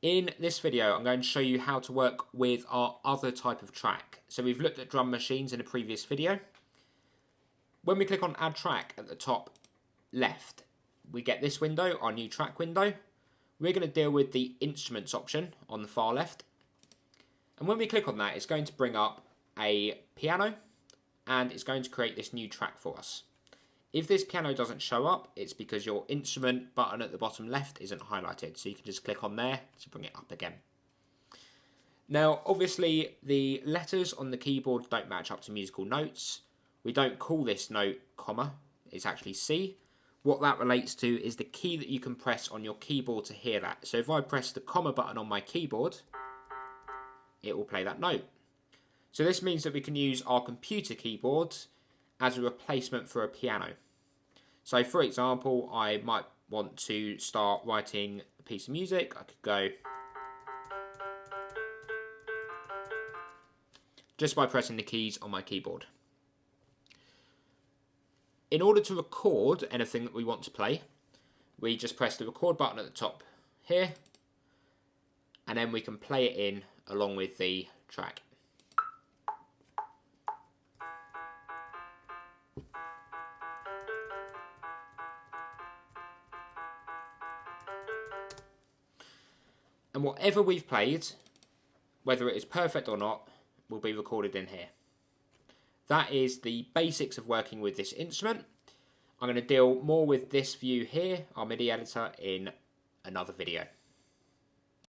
In this video, I'm going to show you how to work with our other type of track. So we've looked at drum machines in a previous video. When we click on Add Track at the top left, we get this window, our new track window. We're going to deal with the Instruments option on the far left. And when we click on that, it's going to bring up a piano, and it's going to create this new track for us. If this piano doesn't show up, it's because your instrument button at the bottom left isn't highlighted. So you can just click on there to bring it up again. Now, obviously, the letters on the keyboard don't match up to musical notes. We don't call this note comma. It's actually C. What that relates to is the key that you can press on your keyboard to hear that. So if I press the comma button on my keyboard, it will play that note. So this means that we can use our computer keyboards as a replacement for a piano. So for example, I might want to start writing a piece of music. I could go just by pressing the keys on my keyboard. In order to record anything that we want to play, we just press the record button at the top here, and then we can play it in along with the track. And whatever we've played, whether it is perfect or not, will be recorded in here. That is the basics of working with this instrument. I'm going to deal more with this view here, our MIDI editor, in another video.